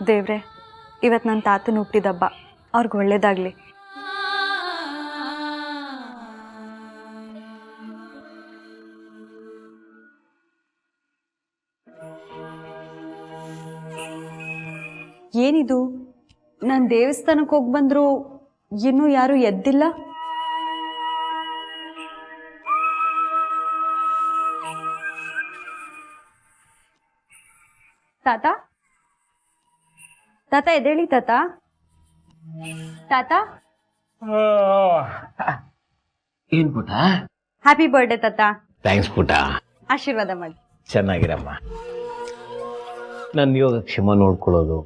ದೇವ್ರೆ, ಇವತ್ತು ನನ್ನ ತಾತನ ಹುಟ್ಟಿದಬ್ಬ, ಅವ್ರಿಗೆ ಒಳ್ಳೇದಾಗಲಿ. ಏನಿದು, ನಾನು ದೇವಸ್ಥಾನಕ್ಕೆ ಹೋಗಿ ಬಂದರೂ ಇನ್ನೂ ಯಾರೂ ಎದ್ದಿಲ್ಲ. ತಾತ ತಾತ ಎದ್ದೇಳಿ ತಾತ. ತಾತ ಏನ್ ಪುಟ? ಹ್ಯಾಪಿ ಬರ್ಡೇ ತಾತ. ಥ್ಯಾಂಕ್ಸ್ ಪುಟ. ಆಶೀರ್ವಾದ ಮಾಡಿ. ಚೆನ್ನಾಗಿರಮ್ಮ. ನನ್ನ ಯೋಗಕ್ಷೇಮ ನೋಡ್ಕೊಳ್ಳೋದು,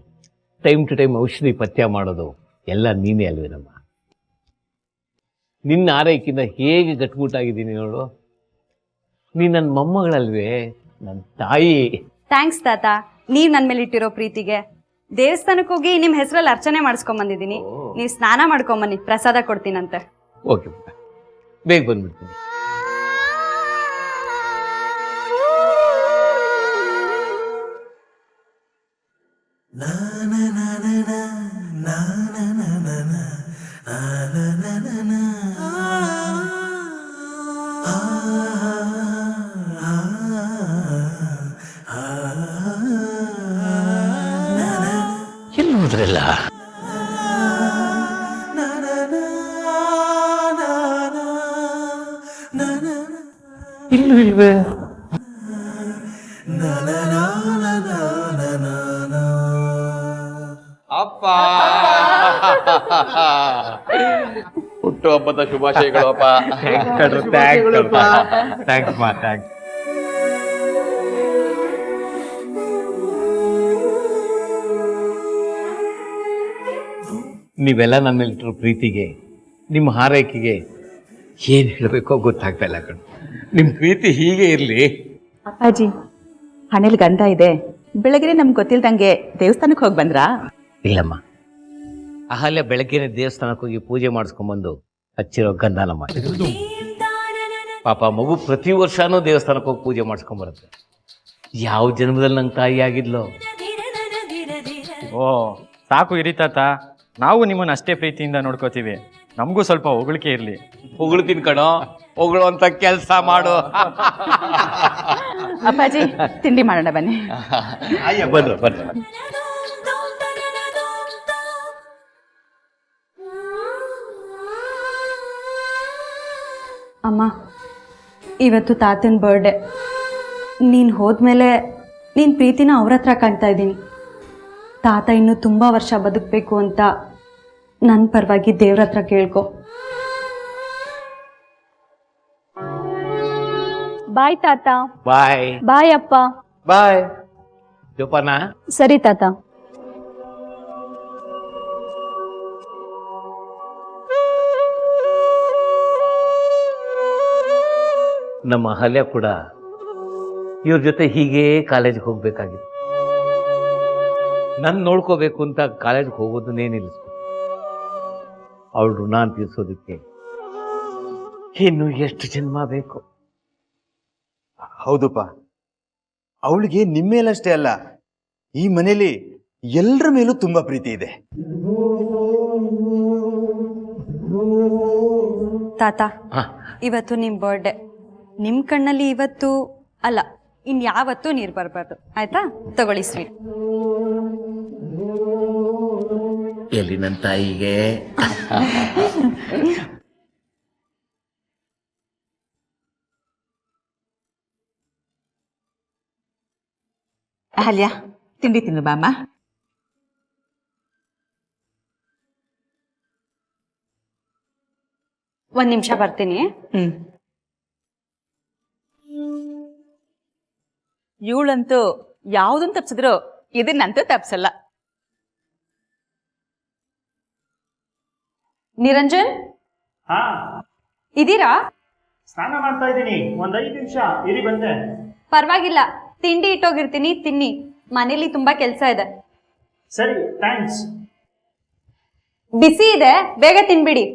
ಟೈಮ್ ಟು ಟೈಮ್ ಔಷಧಿ ಪಥ್ಯ ಮಾಡೋದು ಎಲ್ಲ ನೀನೇ ಅಲ್ವೇನಮ್ಮ. ನಿನ್ನ ಆರೈಕೆಯಿಂದ ಹೇಗೆ ಗಟ್ಮುಟ್ಟಾಗಿದ್ದೀನಿ ನೋಡು. ನೀ ನನ್ನ ಮೊಮ್ಮಗಳಲ್ವೇ, ನನ್ನ ತಾಯಿ. ಥ್ಯಾಂಕ್ಸ್ ತಾತ, ನೀವು ನನ್ನ ಮೇಲೆ ಇಟ್ಟಿರೋ ಪ್ರೀತಿಗೆ. ದೇವಸ್ಥಾನಕ್ಕೆ ಹೋಗಿ ನಿಮ್ಮ ಹೆಸರಲ್ಲಿ ಅರ್ಚನೆ ಮಾಡಿಸ್ಕೊಂಬಂದಿದ್ದೀನಿ. ನೀವು ಸ್ನಾನ ಮಾಡ್ಕೊಂಬನ್ನಿ, ಪ್ರಸಾದ ಕೊಡ್ತೀನಂತೆ. ಓಕೆ ಪುಟ್ಟ, ಬೇಗ ಬಂದ್ಬಿಡ್ತೀನಿ. ಎಲ್ಲಿ ನೋಡ್ರಲ್ಲ? ಇಲ್ಲೂ ಇಲ್ವೇ? ಅಪ್ಪ, ಹುಟ್ಟುಹಬ್ಬದ ಶುಭಾಶಯಗಳು ಅಪ್ಪ. ಥ್ಯಾಂಕ್ಸ್ ಮಾ, ಥ್ಯಾಂಕ್ಸ್. ನೀವೆಲ್ಲ ನನ್ನ ಮೇಲಿಟ್ಟಿರೋ ಪ್ರೀತಿಗೆ, ನಿಮ್ಮ ಹಾರೈಕೆಗೆ ಏನು ಹೇಳಬೇಕೋ ಗೊತ್ತಾಗ್ತಾ ಇಲ್ಲ ಕಣ್. ನಿಮ್ಮ ಪ್ರೀತಿ ಹೀಗೆ ಇರಲಿ. ಅಪ್ಪಾಜಿ, ಹಣೆಲ್ ಗಂಧ ಇದೆ. ಬೆಳಗ್ಗೆ ನಮ್ಗೆ ಗೊತ್ತಿಲ್ದಂಗೆ ದೇವಸ್ಥಾನಕ್ಕೆ ಹೋಗಿ ಬಂದ್ರಾ? ಇಲ್ಲಮ್ಮ, ಅಹಲ್ಯ ಬೆಳಗ್ಗೆನೆ ದೇವಸ್ಥಾನಕ್ಕೆ ಹೋಗಿ ಪೂಜೆ ಮಾಡಿಸ್ಕೊಂಡ್ಬಂದು ಹಚ್ಚಿರೋ ಗಂಧನ ಮಾಡಿದ್ರು. ಪಾಪ ಮಗು ಪ್ರತಿ ವರ್ಷನೂ ದೇವಸ್ಥಾನಕ್ಕೆ ಹೋಗಿ ಪೂಜೆ ಮಾಡಿಸ್ಕೊಂಡ್ಬರುತ್ತೆ. ಯಾವ ಜನ್ಮದಲ್ಲಿ ನಂಗೆ ತಾಯಿ ಆಗಿದ್ಲೋ. ಓ ಸಾಕು ಇರಿ ತಾತ, ನಾವು ನಿಮ್ಮನ್ನು ಅಷ್ಟೇ ಪ್ರೀತಿಯಿಂದ ನೋಡ್ಕೋತೀವಿ. ನಮಗೂ ಸ್ವಲ್ಪ ಹೊಗಳಿಕೆ ಇರಲಿ. ಹೊಗಳ್ತೀನಿ ಕಣೋ, ಹೊಗಳುವಂತ ಕೆಲಸ ಮಾಡು. ಅಪ್ಪಾಜಿ, ತಿಂಡಿ ಮಾಡೋಣ ಬನ್ನಿ. ಬಂದ್ರು ಬಂದ್ರು. ಅಮ್ಮ, ಇವತ್ತು ತಾತನ ಬರ್ಡೇ. ನೀನು ಹೋದ್ಮೇಲೆ ನಿನ್ನ ಪ್ರೀತಿನ ಅವ್ರ ಹತ್ರ ಕಾಣ್ತಾ ಇದ್ದೀನಿ. ತಾತ ಇನ್ನೂ ತುಂಬ ವರ್ಷ ಬದುಕಬೇಕು ಅಂತ ನನ್ನ ಪರವಾಗಿ ದೇವ್ರ ಹತ್ರ ಕೇಳ್ಕೊ. ಬಾಯ್ ತಾತ. ಬಾಯ್ ಬಾಯ್ ಅಪ್ಪ. ಬಾಯ್ ಜೋಪಾನ. ಸರಿ ತಾತ. ನಮ್ಮ ಅಹಲ್ಯ ಕೂಡ ಇವ್ರ ಜೊತೆ ಹೀಗೇ ಕಾಲೇಜ್ಗೆ ಹೋಗ್ಬೇಕಾಗಿತ್ತು. ನನ್ನ ನೋಡ್ಕೋಬೇಕು ಅಂತ ಕಾಲೇಜ್ಗೆ ಹೋಗೋದನ್ನೇ ನಿಲ್ಲಿಸ್ಬೇಕು. ಅವಳು ಋಣ ತೀರ್ಸೋದಕ್ಕೆ ಇನ್ನು ಎಷ್ಟು ಜನ್ಮ ಬೇಕು? ಹೌದಪ್ಪ, ಅವಳಿಗೆ ನಿಮ್ಮೇಲಷ್ಟೇ ಅಲ್ಲ, ಈ ಮನೇಲಿ ಎಲ್ಲರ ಮೇಲೂ ತುಂಬಾ ಪ್ರೀತಿ ಇದೆ. ತಾತ, ಇವತ್ತು ನಿಮ್ಮ ಬರ್ಡೇ. ನಿಮ್ಮ ಕಣ್ಣಲ್ಲಿ ಇವತ್ತು ಅಲ್ಲ, ಇನ್ಯಾವತ್ತೂ ನೀರು ಬರಬಾರ್ದು, ಆಯ್ತಾ? ತಗೊಳ್ಳಿ ಸ್ವೀಟ್. ಎಲ್ಲಿ ನನ್ನ ತಾಯಿಗೆ? ಅಹಲ್ಯ, ತಿಂಡಿ ತಿನ್ನು ಬಾಮ್ಮ. ಒಂದು ನಿಮಿಷ ಬರ್ತೀನಿ. ಇವಳಂತೂ ಯಾವುದನ್ನು ತಪ್ಸಿದ್ರು ಇದನ್ನಂತೂ ತಪ್ಸಲ್ಲ. ನಿರಂಜನ್, ಇದೀರಾ? ಸ್ನಾನ ಮಾಡ್ತಾ ಇದ್ದೀನಿ, ಒಂದ್ 5 ನಿಮಿಷ ಇರಿ, ಬಂದೆ. ಪರವಾಗಿಲ್ಲ, ತಿಂಡಿ ಇಟ್ಟೋಗಿರ್ತೀನಿ, ತಿನ್ನಿ. ಮನೇಲಿ ತುಂಬಾ ಕೆಲಸ ಇದೆ. ಸರಿ, ಥ್ಯಾಂಕ್ಸ್. ಬಿಸಿ ಇದೆ, ಬೇಗ ತಿನ್ಬಿಡಿ.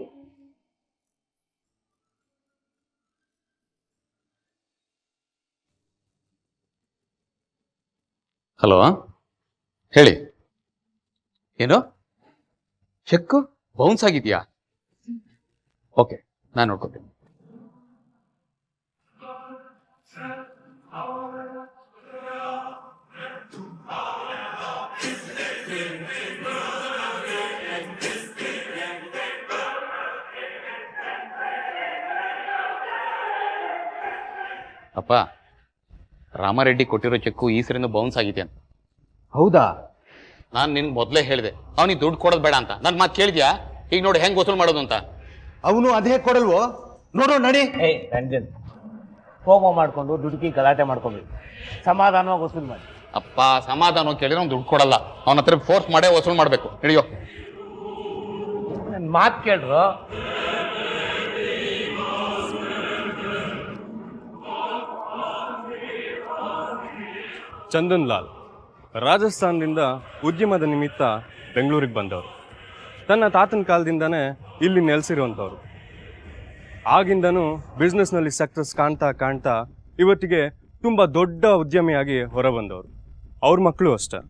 ಹಲೋ, ಹೇಳಿ. ಏನು ಚೆಕ್ ಬೌನ್ಸ್ ಆಗಿದ್ಯಾ? ಓಕೆ, ನಾನು ನೋಡ್ಕೊತೀನಿ. ಅಪ್ಪ, ರಾಮಾರೆಡ್ಡಿ ಕೊಟ್ಟಿರೋ ಚೆಕ್ಕು ಈ ಸರಿನೂ ಬೌನ್ಸ್ ಆಗಿದೆ ಅಂತ. ಹೌದಾ? ನಾನು ನಿನ್ಗೆ ಮೊದಲೇ ಹೇಳಿದೆ ಅವನಿಗೆ ದುಡ್ಡು ಕೊಡೋದು ಬೇಡ ಅಂತ. ನನ್ನ ಮಾತು ಕೇಳಿದ್ಯಾ? ಈಗ ನೋಡಿ ಹೆಂಗ್ ವಸೂಲು ಮಾಡೋದು ಅಂತ. ಅವನು ಅದೇ ಕೊಡಲ್ವೋ? ನೋಡೋ ನಡಿ. ಏಯ್ ರಂಜನ್, ಕೋಪ ಮಾಡ್ಕೊಂಡು ದುಡುಕಿ ಗಲಾಟೆ ಮಾಡ್ಕೊಬೇಕು. ಸಮಾಧಾನವಾಗಿ ವಸೂಲು ಮಾಡಿ. ಅಪ್ಪ, ಸಮಾಧಾನ ಕೇಳಿದ್ರೆ ಅವ್ನು ದುಡ್ಡು ಕೊಡಲ್ಲ. ಅವನ ಹತ್ರ ಫೋರ್ಸ್ ಮಾಡೇ ವಸೂಲು ಮಾಡಬೇಕು. ನಡೆಯೋ. ನನ್ನ ಮಾತು ಕೇಳ್ರು. ಚಂದನ್ ಲಾಲ್ ರಾಜಸ್ಥಾನದಿಂದ ಉದ್ಯಮದ ನಿಮಿತ್ತ ಬೆಂಗಳೂರಿಗೆ ಬಂದವರು. ತನ್ನ ತಾತನ ಕಾಲದಿಂದನೇ ಇಲ್ಲಿ ನೆಲೆಸಿರುವಂಥವ್ರು. ಆಗಿಂದನೂ ಬಿಸ್ನೆಸ್ನಲ್ಲಿ ಸಕ್ಸಸ್ ಕಾಣ್ತಾ ಕಾಣ್ತಾ ಇವತ್ತಿಗೆ ತುಂಬ ದೊಡ್ಡ ಉದ್ಯಮಿಯಾಗಿ ಹೊರಬಂದವರು. ಅವ್ರ ಮಕ್ಕಳು ಅಷ್ಟೇ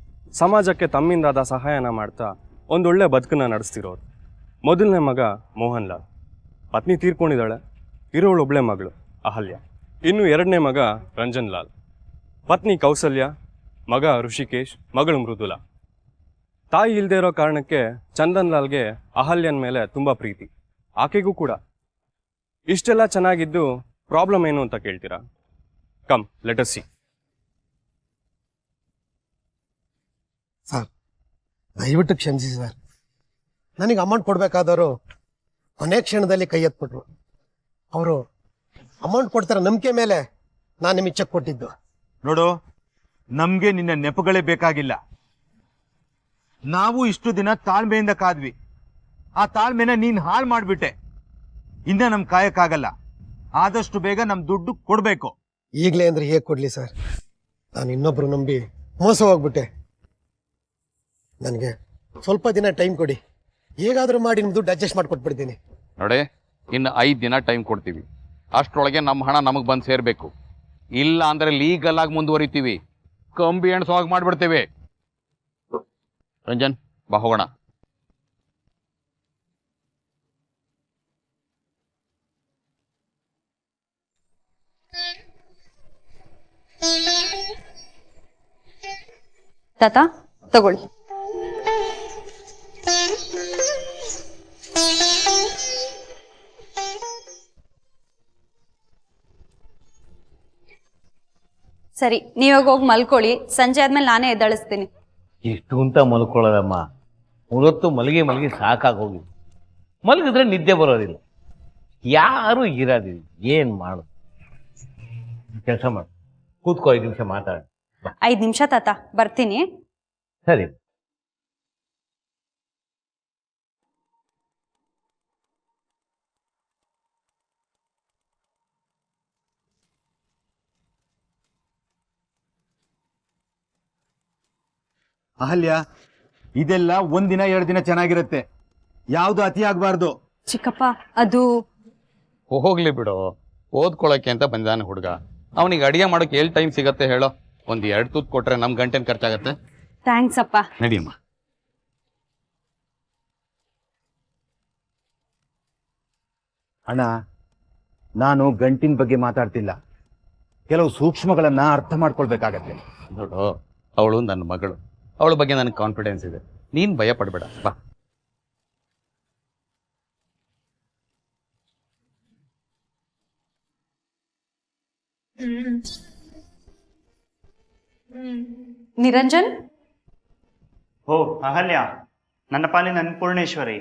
ಸಮಾಜಕ್ಕೆ ತಮ್ಮಿಂದಾದ ಸಹಾಯನ ಮಾಡ್ತಾ ಒಂದೊಳ್ಳೆ ಬದುಕನ್ನು ನಡೆಸ್ತಿರೋರು. ಮೊದಲನೇ ಮಗ ಮೋಹನ್ ಲಾಲ್, ಪತ್ನಿ ತೀರ್ಕೊಂಡಿದ್ದಾಳೆ, ಇರೋಳೊಬ್ಳೆ ಮಗಳು ಅಹಲ್ಯ. ಇನ್ನು ಎರಡನೇ ಮಗ ರಂಜನ್ ಲಾಲ್, ಪತ್ನಿ ಕೌಸಲ್ಯ, ಮಗ ಋಷಿಕೇಶ್, ಮಗಳು ಮೃದುಲಾ. ತಾಯಿ ಇಲ್ಲದೆ ಇರೋ ಕಾರಣಕ್ಕೆ ಚಂದನ್ ಲಾಲ್ಗೆ ಅಹಲ್ಯನ ಮೇಲೆ ತುಂಬ ಪ್ರೀತಿ, ಆಕೆಗೂ ಕೂಡ. ಇಷ್ಟೆಲ್ಲ ಚೆನ್ನಾಗಿದ್ದು ಪ್ರಾಬ್ಲಮ್ ಏನು ಅಂತ ಕೇಳ್ತೀರಾ? Come let us see. Sir, ದಯವಿಟ್ಟು ಕ್ಷಮಿಸಿ ಸರ್. ನನಗೆ ಅಮೌಂಟ್ ಕೊಡಬೇಕಾದವರು ಕೊನೆ ಕ್ಷಣದಲ್ಲಿ ಕೈ ಎತ್ಬಿಟ್ರು. ಅವರು ಅಮೌಂಟ್ ಕೊಡ್ತಾರೆ ನಂಬಿಕೆ ಮೇಲೆ ನಾನು ನಿಮಗೆ ಚೆಕ್ ಕೊಟ್ಟಿದ್ದು. ನೋಡು, ನಮ್ಗೆ ನಿನ್ನ ನೆಪಗಳೇ ಬೇಕಾಗಿಲ್ಲ. ನಾವು ಇಷ್ಟು ದಿನ ತಾಳ್ಮೆಯಿಂದ ಕಾದ್ವಿ. ಆ ತಾಳ್ಮೆನ ನೀನ್ ಹಾಳು ಮಾಡ್ಬಿಟ್ಟೆ. ಇನ್ನ ನಮ್ ಕಾಯಕ್ಕಾಗಲ್ಲ. ಆದಷ್ಟು ಬೇಗ ನಮ್ ದುಡ್ಡು ಕೊಡ್ಬೇಕು. ಈಗಲೇ ಅಂದ್ರೆ ಹೇಗೆ ಕೊಡ್ಲಿ ಸರ್? ನಾನು ಇನ್ನೊಬ್ರು ನಂಬಿ ಮೋಸ ಹೋಗ್ಬಿಟ್ಟೆ. ನನಗೆ ಸ್ವಲ್ಪ ದಿನ ಟೈಮ್ ಕೊಡಿ. ಹೇಗಾದ್ರೂ ಮಾಡಿ ನಿಮ್ ದುಡ್ಡು ಅಡ್ಜಸ್ಟ್ ಮಾಡ್ಕೊಟ್ಬಿಡ್ತೀನಿ. ನೋಡಿ, ಇನ್ನು 5 ದಿನ ಟೈಮ್ ಕೊಡ್ತೀವಿ. ಅಷ್ಟರೊಳಗೆ ನಮ್ಮ ಹಣ ನಮಗೆ ಬಂದು ಸೇರ್ಬೇಕು. ಇಲ್ಲ ಅಂದ್ರೆ ಲೀಗಲ್ ಆಗಿ ಮುಂದುವರಿತೀವಿ, ಕಂಬಿ ಎಣ್ಸೋಗಿ ಮಾಡ್ಬಿಡ್ತೇವೆ. ರಂಜನ್, ಬಾ ಹೋಗೋಣ. ತಾತ ತಗೊಳ್ಳಿ. ಸರಿ, ನೀವಾಗ ಹೋಗಿ ಮಲ್ಕೊಳ್ಳಿ. ಸಂಜೆ ಆದ್ಮೇಲೆ ನಾನೇ ಎದ್ದಳಿಸ್ತೀನಿ. ಇಷ್ಟು ಅಂತ ಮಲ್ಕೊಳ್ಳೋದಮ್ಮ. ಹೊತ್ತು ಮಲಗಿ ಮಲಗಿ ಸಾಕಾಗೋಗಿ ಮಲಗಿದ್ರೆ ನಿದ್ದೆ ಬರೋದಿಲ್ಲ. ಯಾರು ಇರೋದಿಲ್ಲ. ಏನ್ ಮಾಡು, ಕೆಲಸ ಮಾಡು. ಕೂತ್ಕೋ, 5 ನಿಮಿಷ ಮಾತಾಡ. 5 ನಿಮಿಷ ತಾತ, ಬರ್ತೀನಿ. ಸರಿ. ಅಹಲ್ಯ, ಇದೆಲ್ಲ 1 ದಿನ 2 ದಿನ ಚೆನ್ನಾಗಿರುತ್ತೆ. ಯಾವ್ದು ಅತಿ ಆಗ್ಬಾರ್ದು. ಚಿಕ್ಕಪ್ಪ, ಅದು ಹೋಗ್ಲಿ ಬಿಡು, ಓದ್ಕೊಳಕ್ಕೆ ಅಂತ ಬಂದಾನೆ ಹುಡುಗ. ಅವನಿಗೆ ಅಡಿಗೆ ಮಾಡೋಕೆ ಎಲ್ಲಿ ಟೈಮ್ ಸಿಗತ್ತೆ ಹೇಳೋ? 1-2 ತೂತ್ ಕೊಟ್ರೆ ನಮ್ ಗಂಟೆನ್ ಖರ್ಚಾಗತ್ತೆ. ಥ್ಯಾಂಕ್ಸ್ ಅಪ್ಪ. ನಡಿಯಮ್ಮ. ಅಣ್ಣ, ನಾನು ಗಂಟಿನ ಬಗ್ಗೆ ಮಾತಾಡ್ತಿಲ್ಲ. ಕೆಲವು ಸೂಕ್ಷ್ಮಗಳನ್ನ ಅರ್ಥ ಮಾಡ್ಕೊಳ್ಬೇಕಾಗತ್ತೆ. ನೋಡು, ಅವಳು ನನ್ನ ಮಗಳು. ಅವಳ ಬಗ್ಗೆ ನನಗೆ ಕಾನ್ಫಿಡೆನ್ಸ್ ಇದೆ. ನೀನ್ ಭಯ ಪಡಬೇಡ. ಬಾ. ನಿರಂಜನ್, ಓ ಅಹಲ್ಯ, ನನ್ನ ಪಾಲಿನ ಅನ್ನಪೂರ್ಣೇಶ್ವರಿ.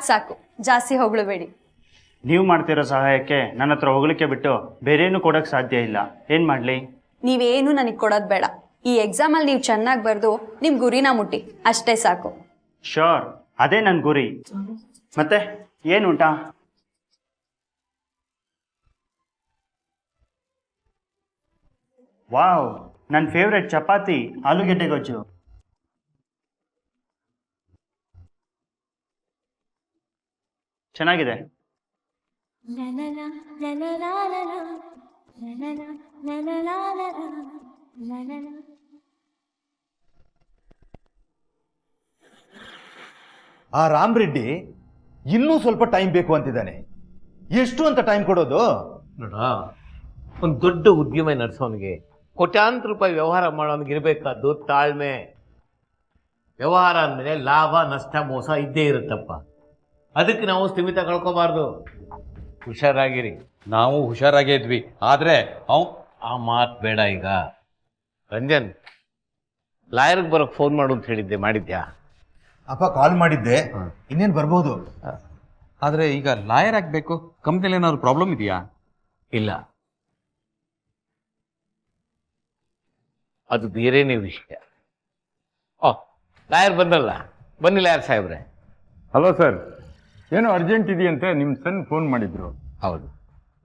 ಸಾಕು, ಜಾಸ್ತಿ ಹೊಗಳಬೇಡಿ. ನೀವು ಮಾಡ್ತಿರೋ ಸಹಾಯಕ್ಕೆ ನನ್ನ ಹತ್ರ ಹೊಗಳಿಕೆ ಬಿಟ್ಟು ಬೇರೇನು ಕೊಡೋಕ್ಕೆ ಸಾಧ್ಯ ಇಲ್ಲ. ಏನು ಮಾಡಲಿ? ನೀವೇನು ನನಗೆ ಕೊಡೋದು ಬೇಡ. ಈ ಎಕ್ಸಾಮಲ್ಲಿ ನೀವು ಚೆನ್ನಾಗಿ ಬರೆದು ನಿಮ್ಮ ಗುರಿನ ಮುಟ್ಟಿ, ಅಷ್ಟೇ ಸಾಕು. ಶೋರ್, ಅದೇ ನನ್ನ ಗುರಿ. ಮತ್ತೆ ಏನು ಊಟ? ವಾವ್, ನನ್ನ ಫೇವ್ರೆಟ್ ಚಪಾತಿ ಆಲೂಗೆಡ್ಡೆ ಗೊಜ್ಜು. ಚೆನ್ನಾಗಿದೆ. ಆ ರಾಮ್ ರೆಡ್ಡಿ ಇನ್ನೂ ಸ್ವಲ್ಪ ಟೈಮ್ ಬೇಕು ಅಂತಿದ್ದಾನೆ. ಎಷ್ಟು ಅಂತ ಟೈಮ್ ಕೊಡೋದು? ನೋಡ, ಒಂದು ದೊಡ್ಡ ಉದ್ಯಮ ನಡೆಸೋನಿಗೆ ಕೋಟ್ಯಾಂತರ ರೂಪಾಯಿ ವ್ಯವಹಾರ ಮಾಡೋನಿಗೆ ಇರಬೇಕಾದ್ದು ತಾಳ್ಮೆ. ವ್ಯವಹಾರ ಅಂದಮೇಲೆ ಲಾಭ ನಷ್ಟ ಮೋಸ ಇದ್ದೇ ಇರುತ್ತಪ್ಪ. ಅದಕ್ಕೆ ನಾವು ಸ್ಥಿಮಿತ ಕಳ್ಕೊಬಾರ್ದು. ಹುಷಾರಾಗಿರಿ. ನಾವು ಹುಷಾರಾಗೇ ಇದ್ವಿ, ಆದರೆ ಆ ಮಾತು ಬೇಡ ಈಗ. ರಂಜನ್, ಲಾಯರ್ಗೆ ಬರೋಕ್ಕೆ ಫೋನ್ ಮಾಡು ಅಂತ ಹೇಳಿದ್ದೆ, ಮಾಡಿದ್ಯಾ? ಅಪ್ಪ ಕಾಲ್ ಮಾಡಿದ್ದೆ, ಇನ್ನೇನು ಬರ್ಬೋದು. ಆದರೆ ಈಗ ಲಾಯರ್ ಆಗಬೇಕು, ಕಂಪ್ನಿಲಿ ಏನಾದ್ರು ಪ್ರಾಬ್ಲಮ್ ಇದೆಯಾ? ಇಲ್ಲ, ಅದು ಬೇರೆನೇ ವಿಷಯ. ಲಾಯರ್ ಬಂದಲ್ಲ, ಬನ್ನಿ ಲಾಯರ್ ಸಾಹೇಬ್ರೆ. ಹಲೋ ಸರ್, ಏನೋ ಅರ್ಜೆಂಟ್ ಇದೆಯಂತೆ, ನಿಮ್ಮ ಸನ್ ಫೋನ್ ಮಾಡಿದ್ರು. ಹೌದು,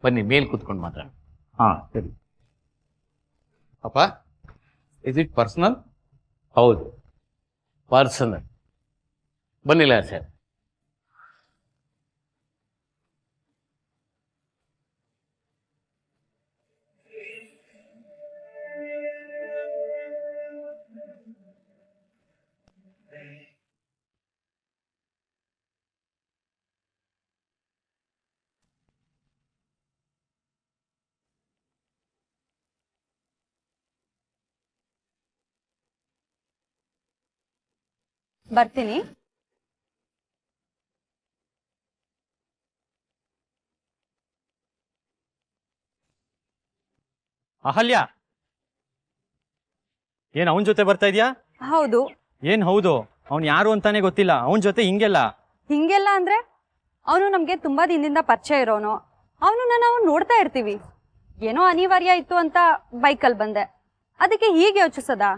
ಬನ್ನಿ ಮೇಲ್ ಕೂತ್ಕೊಂಡು ಮಾತಾಡ. ಹಾಂ ಸರಿ. ಅಪ್ಪ, ಇಸ್ ಇಟ್ ಪರ್ಸನಲ್? ಹೌದು, ಪರ್ಸನಲ್. ಬನ್ನಿ ಲಾಯರ್ ಸಾಹೇಬ್. ಬರ್ತೀನಿ. ಅಹಲ್ಯ, ಏನ್ ಅವನ ಜೊತೆ ಬರ್ತಾ ಇದೀಯಾ? ಹೌದು. ಏನ್ ಹೌದು? ಅವ್ನು ಯಾರು ಅಂತಾನೆ ಗೊತ್ತಿಲ್ಲ, ಅವನ ಜೊತೆ ಹಿಂಗೆಲ್ಲ ಹಿಂಗೆಲ್ಲ ಅಂದ್ರೆ ಅವನು ನಮಗೆ ತುಂಬಾ ದಿನದಿಂದ ಪರಿಚಯ ಇರೋನು. ಅವನು ನಾವು ನೋಡ್ತಾ ಇರ್ತೀವಿ. ಏನೋ ಅನಿವಾರ್ಯ ಇತ್ತು ಅಂತ ಬೈಕಲ್ಲಿ ಬಂದೆ, ಅದಕ್ಕೆ ಹೀಗೆ ಯೋಚಿಸದಾ?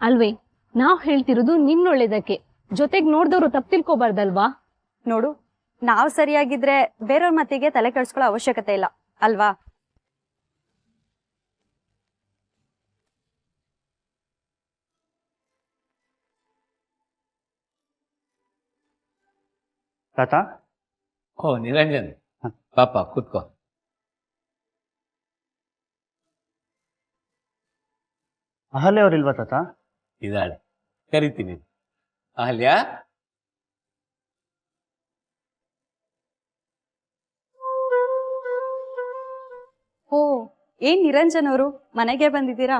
ಅಲ್ವೇ, ನಾವ್ ಹೇಳ್ತಿರೋದು ನಿನ್ನೊಳ್ಳೇದಕ್ಕೆ. ಜೊತೆಗ್ ನೋಡ್ದವ್ರು ತಪ್ಪು ತಿಳ್ಕೊಬಾರ್ದಲ್ವಾ? ನೋಡು, ನಾವು ಸರಿಯಾಗಿದ್ರೆ ಬೇರೆಯವ್ರ ಮತ್ತಿಗೆ ತಲೆ ಕೆಡಿಸ್ಕೊಳ್ಳೋ ಅವಶ್ಯಕತೆ ಇಲ್ಲ ಅಲ್ವಾ? ತಾತ, ಓ ನಿರಂಜನ್, ಪಾಪ ಕೂತ್ಕೋ. ಅಹಲ್ಯ ಅವ್ರಿಲ್ವಾ ತಾತ? ಇದ್ದಾಳೆ, ಕರಿತೀನಿ. ಅಹಲ್ಯ, ಓ, ಏನ್ ನಿರಂಜನ್ ಅವರು ಮನೆಗೆ ಬಂದಿದ್ದೀರಾ?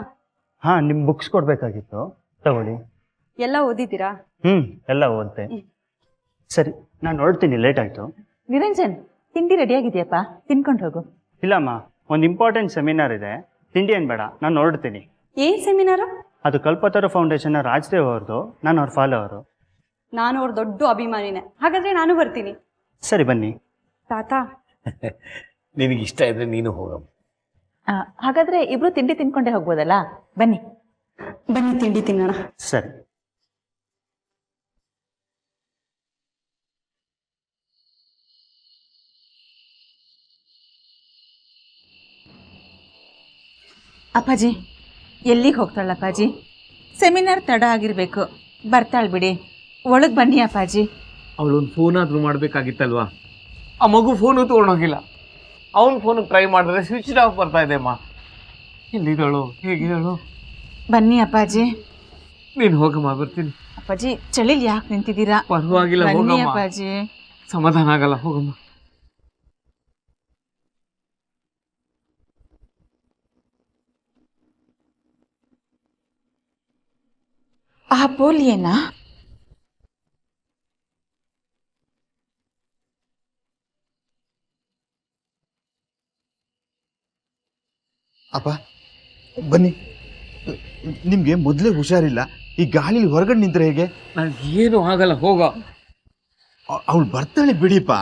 ಹಾ, ನಿಮ್ ಬುಕ್ಸ್ ಕೊಡ್ಬೇಕಾಗಿತ್ತು, ತಗೊಳ್ಳಿ. ಎಲ್ಲ ಓದಿದ್ದೀರಾ? ಎಲ್ಲ ಓದ್ತೆ. ಸರಿ, ನಾನು ಹೊರಡ್ತೀನಿ, ಲೇಟ್ ಆಯ್ತು. ನಿರಂಜನ್, ತಿಂಡಿ ರೆಡಿ ಆಗಿದೆಯಪ್ಪ, ತಿನ್ಕೊಂಡು ಹೋಗು. ಇಲ್ಲಮ್ಮ, ಒಂದು ಇಂಪಾರ್ಟೆಂಟ್ ಸೆಮಿನಾರ್ ಇದೆ, ತಿಂಡಿ ಏನ್ ಬೇಡ, ನಾನು ಹೊರಡ್ತೀನಿ. ಏನ್ ಸೆಮಿನಾರು? ಅದು ಕಲ್ಪತರು ಫೌಂಡೇಶನ್ ರಾಜ್ದೇವ್ ಅವ್ರದ್ದು, ನಾನು ಅವ್ರ ಫಾಲೋವರು. ನಾನು ಅವ್ರ ದೊಡ್ಡ ಅಭಿಮಾನಿನೇ, ಹಾಗಾದ್ರೆ ನಾನು ಬರ್ತೀನಿ. ಸರಿ, ಬನ್ನಿ. ತಾತ, ನಿನಗೆ ಇಷ್ಟ ಇದ್ರೆ ನೀನು ಹೋಗಮ್ಮ. ಹಾಗಾದ್ರೆ ಇಬ್ರು ತಿಂಡಿ ತಿನ್ಕೊಂಡೇ ಹೋಗ್ಬೋದಲ್ಲ? ಬನ್ನಿ ಬನ್ನಿ ತಿಂಡಿ ತಿನ್ನೋಣ. ಸರಿ. ಅಪ್ಪಾಜಿ, ಎಲ್ಲಿಗೆ ಹೋಗ್ತಾಳ ಅಪ್ಪಾಜಿ? ಸೆಮಿನಾರ್ ತಡ ಆಗಿರ್ಬೇಕು, ಬರ್ತಾಳ್ ಬಿಡಿ. ಒಳಗೆ ಬನ್ನಿ ಅಪ್ಪಾಜಿ. ಅವಳೊಂದು ಫೋನ್ ಆದ್ರೂ ಮಾಡ್ಬೇಕಾಗಿತ್ತಲ್ವಾ? ಆ ಮಗು ಫೋನು ತೊಗೊಂಡೋಗಿಲ್ಲ. ಅವನ ಫೋನಿಗೆ ಟ್ರೈ ಮಾಡಿದ್ರೆ ಸ್ವಿಚ್ ಆಫ್ ಬರ್ತಾ ಇದೆ. ಅಮ್ಮ ಎಲ್ಲಿದ್ದಾಳು, ಹೇಗಿದ್ದಾಳು? ಬನ್ನಿ ಅಪ್ಪಾಜಿ. ನೀನು ಹೋಗಮ್ಮ, ಬರ್ತೀನಿ. ಅಪ್ಪಾಜಿ, ಚಳಿಲಿ ಯಾಕೆ ನಿಂತಿದ್ದೀರಾ? ಪರವಾಗಿಲ್ಲ, ಬನ್ನಿ ಹೋಗಮ್ಮ. ಅಪ್ಪಾಜಿ. ಸಮಾಧಾನ ಆಗಲ್ಲ, ಹೋಗಮ್ಮ. ಆ ಪೋಲಿಯೇನಾ? ಅಪ್ಪ ಬನ್ನಿ. ನಿಮ್ಗೆ ಮೊದಲೇ ಹುಷಾರಿಲ್ಲ, ಈ ಗಾಳಿಲಿ ಹೊರಗಡೆ ನಿಂತ್ರೆ ಹೇಗೆ? ನನಗೆ ಏನು ಆಗಲ್ಲ, ಹೋಗ. ಅವಳು ಬರ್ತಾಳೆ ಬಿಡಿಪ್ಪ.